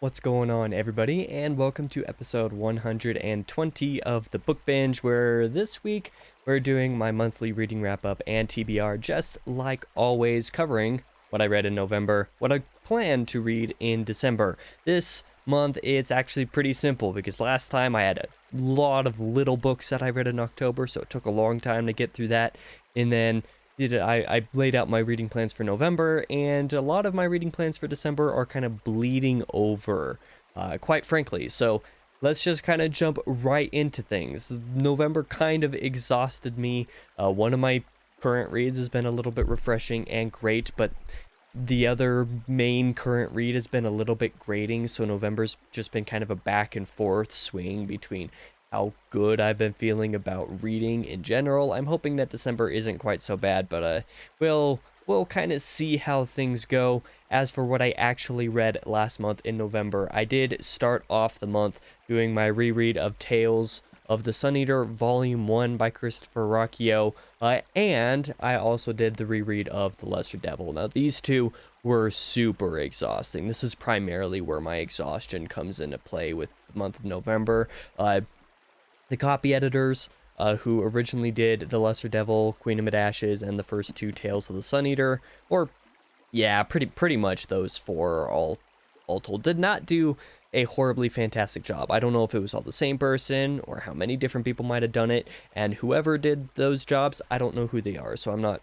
What's going on, everybody, and welcome to episode 120 of the Book Binge, where this week we're doing my monthly reading wrap up and TBR, just like always, covering what I read in November, what I plan to read in December. This month it's actually pretty simple because last time I had a lot of little books that I read in October, so it took a long time to get through that, and then I laid out my reading plans for November, and a lot of my reading plans for December are kind of bleeding over, quite frankly. So let's just kind of jump right into things. November kind of exhausted me. One of my current reads has been a little bit refreshing and great, but the other main current read has been a little bit grating, so November's just been kind of a back and forth swing between how good I've been feeling about reading in general. I'm hoping that December isn't quite so bad, but we'll kind of see how things go. As for what I actually read last month in November, I did start off the month doing my reread of Tales of the Sun Eater Volume 1 by Christopher Rocchio, and I also did the reread of The Lesser Devil. Now, these two were super exhausting. This is primarily where my exhaustion comes into play with the month of November. The copy editors, who originally did The Lesser Devil, Queen of Mid-Ashes, and the first two Tales of the Sun Eater, or yeah, pretty much those four all told, did not do a horribly fantastic job. I don't know if it was all the same person or how many different people might have done it, and whoever did those jobs, I don't know who they are, so I'm not,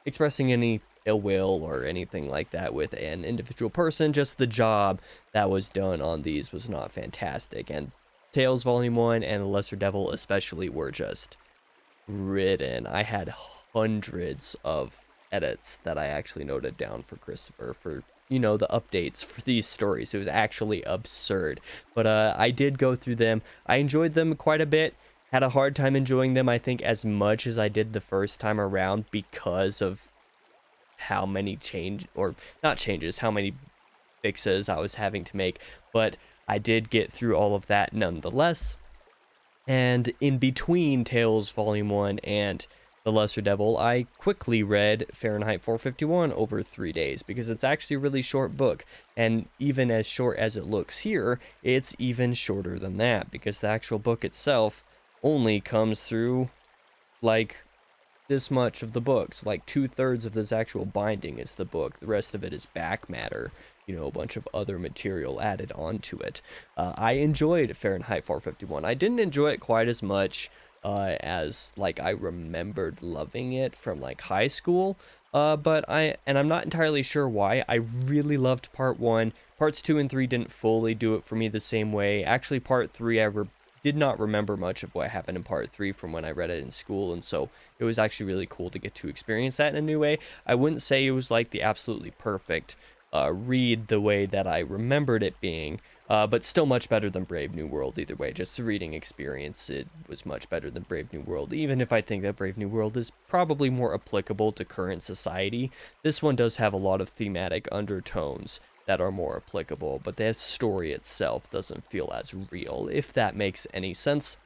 expressing any ill will or anything like that with an individual person. Just the job that was done on these was not fantastic, and Tales Volume 1 and The Lesser Devil especially were just ridden. I had hundreds of edits that I actually noted down for Christopher for, the updates for these stories. It was actually absurd. But I did go through them. I enjoyed them quite a bit. Had a hard time enjoying them, I think, as much as I did the first time around because of how many how many fixes I was having to make. But I did get through all of that nonetheless. And in between Tales Volume 1 and The Lesser Devil, I quickly read Fahrenheit 451 over 3 days because it's actually a really short book. And even as short as it looks here, it's even shorter than that because the actual book itself only comes through like this much of the books. Like 2/3 of this actual binding is the book. The rest of it is back matter, a bunch of other material added onto it. I enjoyed Fahrenheit 451. I didn't enjoy it quite as much as like I remembered loving it from like high school. But I'm not entirely sure why. I really loved part one. Parts 2 and 3 didn't fully do it for me the same way. Actually, part 3 did not remember much of what happened in part 3 from when I read it in school, and so it was actually really cool to get to experience that in a new way. I wouldn't say it was like the absolutely perfect read the way that I remembered it being, but still much better than Brave New World either way. Just the reading experience, it was much better than Brave New World, even if I think that Brave New World is probably more applicable to current society. This one does have a lot of thematic undertones that are more applicable, but the story itself doesn't feel as real, if that makes any sense.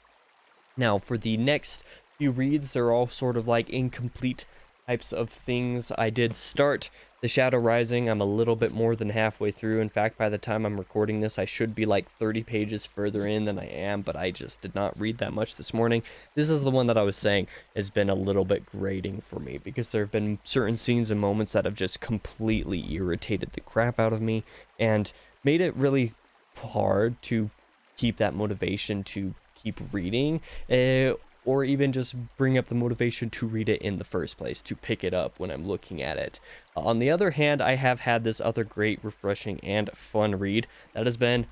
Now, for the next few reads, they're all sort of like incomplete types of things. I did start The Shadow Rising. I'm a little bit more than halfway through. In fact, by the time I'm recording this, I should be like 30 pages further in than I am, but I just did not read that much this morning. This is the one that I was saying has been a little bit grating for me because there have been certain scenes and moments that have just completely irritated the crap out of me and made it really hard to keep that motivation to keep reading. Or even just bring up the motivation to read it in the first place, to pick it up when I'm looking at it. On the other hand, I have had this other great, refreshing, and fun read that has been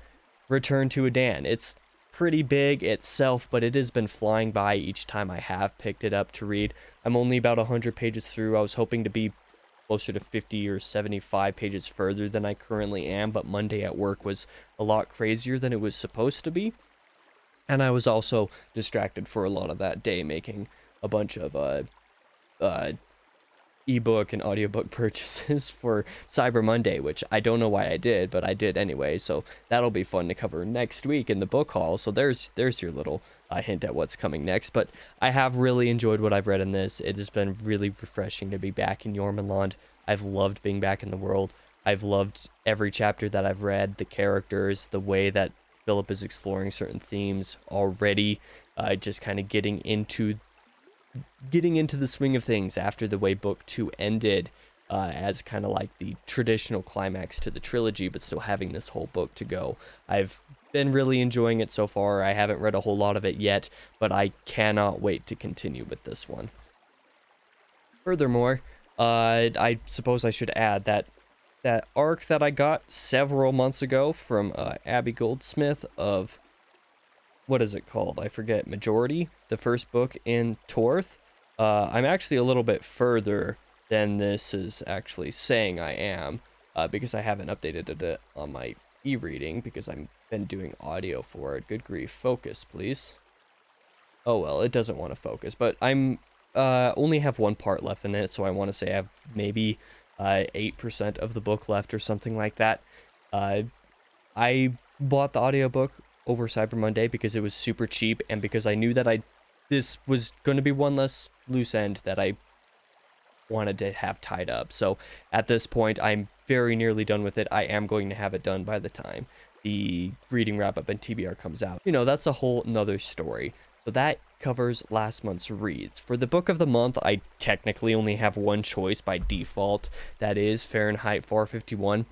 Return to Adan. It's pretty big itself, but it has been flying by each time I have picked it up to read. I'm only about 100 pages through. I was hoping to be closer to 50 or 75 pages further than I currently am, but Monday at work was a lot crazier than it was supposed to be. And I was also distracted for a lot of that day making a bunch of ebook and audiobook purchases for Cyber Monday, which I don't know why I did, but I did anyway. So that'll be fun to cover next week in the book haul. So there's your little hint at what's coming next. But I have really enjoyed what I've read in this. It has been really refreshing to be back in Jormungand. I've loved being back in the world. I've loved every chapter that I've read, the characters, the way that Philip is exploring certain themes already, just kind of getting into the swing of things after the way book 2 ended, as kind of like the traditional climax to the trilogy, but still having this whole book to go. I've been really enjoying it so far. I haven't read a whole lot of it yet, but I cannot wait to continue with this one. Furthermore, I suppose I should add that arc that I got several months ago from Abby Goldsmith of, what is it called? I forget. Majority, the first book in Torth. I'm actually a little bit further than this is actually saying I am, because I haven't updated it on my e-reading because I've been doing audio for it. Good grief, focus, please. Oh well, it doesn't want to focus, but I'm only have one part left in it, so I want to say I have maybe 8% of the book left or something like that. I bought the audiobook over Cyber Monday because it was super cheap, and because I knew that this was going to be one less loose end that I wanted to have tied up. So at this point, I'm very nearly done with it. I am going to have it done by the time the reading wrap up and TBR comes out. You know, that's a whole nother story. So that covers last month's reads. For the book of the month, I technically only have one choice by default. That is Fahrenheit 451.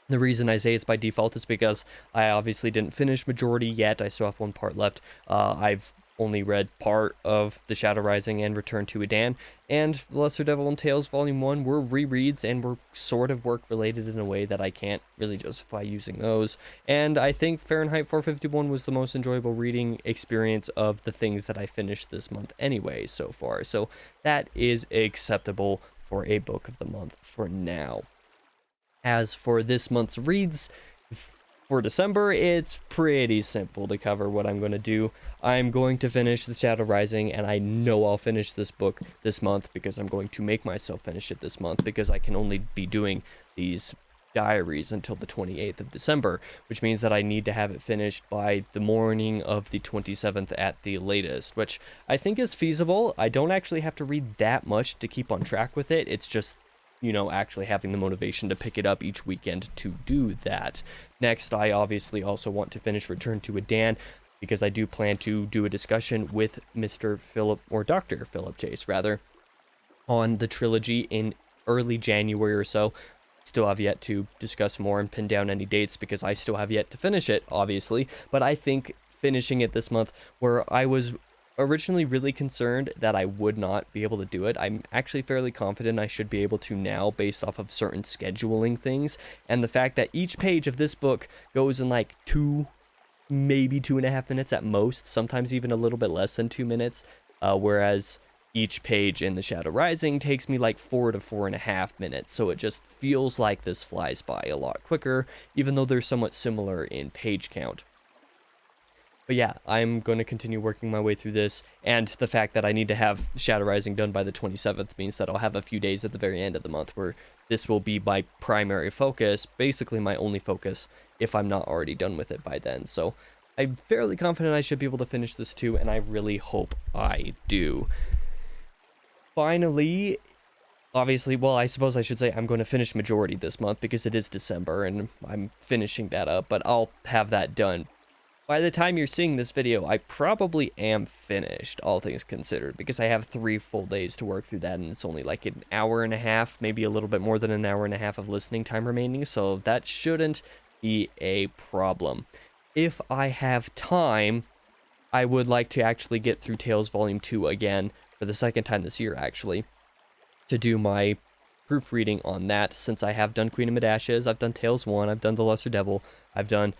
The reason I say it's by default is because I obviously didn't finish Majority yet. I still have one part left. I've only read part of The Shadow Rising and Return to Adan, and Lesser Devil and Tales Volume 1 were rereads and were sort of work-related in a way that I can't really justify using those. And I think Fahrenheit 451 was the most enjoyable reading experience of the things that I finished this month anyway so far. So that is acceptable for a book of the month for now. As for this month's reads, for December, it's pretty simple to cover what I'm going to do. I'm going to finish The Shadow Rising, and I know I'll finish this book this month because I'm going to make myself finish it this month because I can only be doing these diaries until the 28th of December, which means that I need to have it finished by the morning of the 27th at the latest, which I think is feasible. I don't actually have to read that much to keep on track with it. It's just, you know, actually having the motivation to pick it up each weekend to do that. Next, I obviously also want to finish Return to Adan because I do plan to do a discussion with Mr. Philip, or Dr. Philip Chase, rather, on the trilogy in early January or so. Still have yet to discuss more and pin down any dates because I still have yet to finish it, obviously, but I think finishing it this month, where I was originally really concerned that I would not be able to do it, I'm actually fairly confident I should be able to now based off of certain scheduling things, and the fact that each page of this book goes in like 2, maybe 2.5 minutes at most, sometimes even a little bit less than 2 minutes, whereas each page in The Shadow Rising takes me like 4 to 4.5 minutes, so it just feels like this flies by a lot quicker, even though they're somewhat similar in page count. But yeah, I'm going to continue working my way through this, and the fact that I need to have Shadow Rising done by the 27th means that I'll have a few days at the very end of the month where this will be my primary focus, basically my only focus, if I'm not already done with it by then. So I'm fairly confident I should be able to finish this too, and I really hope I do. Finally, obviously, well, I suppose I should say I'm going to finish Majority this month because it is December and I'm finishing that up, but I'll have that done. By the time you're seeing this video, I probably am finished, all things considered, because I have 3 full days to work through that, and it's only like an hour and a half, maybe a little bit more than an hour and a half of listening time remaining, so that shouldn't be a problem. If I have time, I would like to actually get through Tales Volume 2 again, for the second time this year, actually, to do my proofreading on that, since I have done Queen of Mid-Ashes, I've done Tales 1, I've done The Lesser Devil, I've done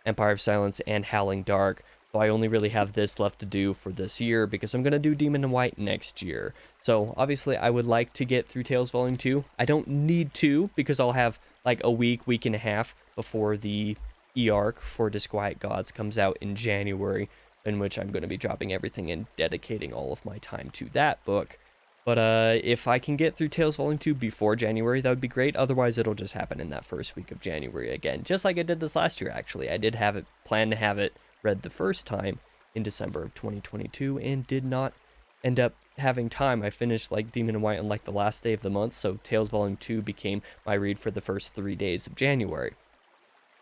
Empire of Silence and Howling Dark, so I only really have this left to do for this year because I'm going to do Demon in White next year. So obviously I would like to get through Tales Volume 2. I don't need to because I'll have like a week and a half before the e-arc for Disquiet Gods comes out in January, in which I'm going to be dropping everything and dedicating all of my time to that book. But if I can get through Tales Volume 2 before January, that would be great. Otherwise, it'll just happen in that first week of January again. Just like I did this last year, actually. I did have it planned to have it read the first time in December of 2022 and did not end up having time, I finished like Demon and White on like the last day of the month, so Tales Volume 2 became my read for the first 3 days of January.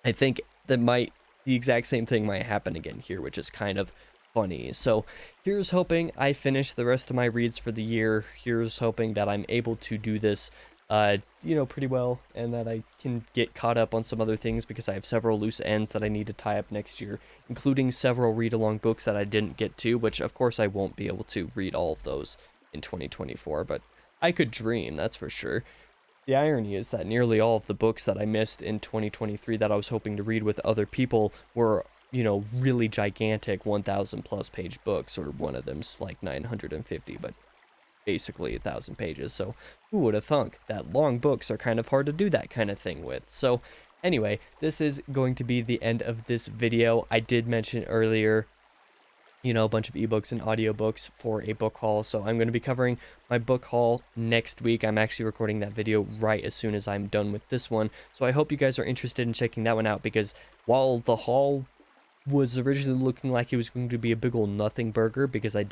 I think the exact same thing might happen again here, which is kind of funny. So here's hoping I finish the rest of my reads for the year. Here's hoping that I'm able to do this pretty well, and that I can get caught up on some other things, because I have several loose ends that I need to tie up next year, including several read-along books that I didn't get to, which of course I won't be able to read all of those in 2024, but I could dream, that's for sure. The irony is that nearly all of the books that I missed in 2023 that I was hoping to read with other people were, really gigantic 1,000 plus page books, or one of them's like 950, but basically 1,000 pages. So who would have thunk that long books are kind of hard to do that kind of thing with? So anyway, this is going to be the end of this video. I did mention earlier, a bunch of ebooks and audiobooks for a book haul. So I'm going to be covering my book haul next week. I'm actually recording that video right as soon as I'm done with this one. So I hope you guys are interested in checking that one out, because while the haul was originally looking like it was going to be a big old nothing burger, because I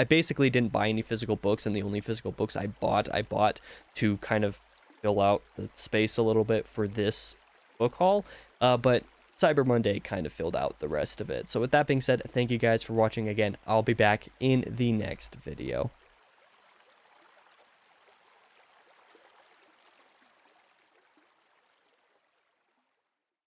basically didn't buy any physical books, and the only physical books I bought to kind of fill out the space a little bit for this book haul. But Cyber Monday kind of filled out the rest of it. So with that being said, thank you guys for watching again. I'll be back in the next video.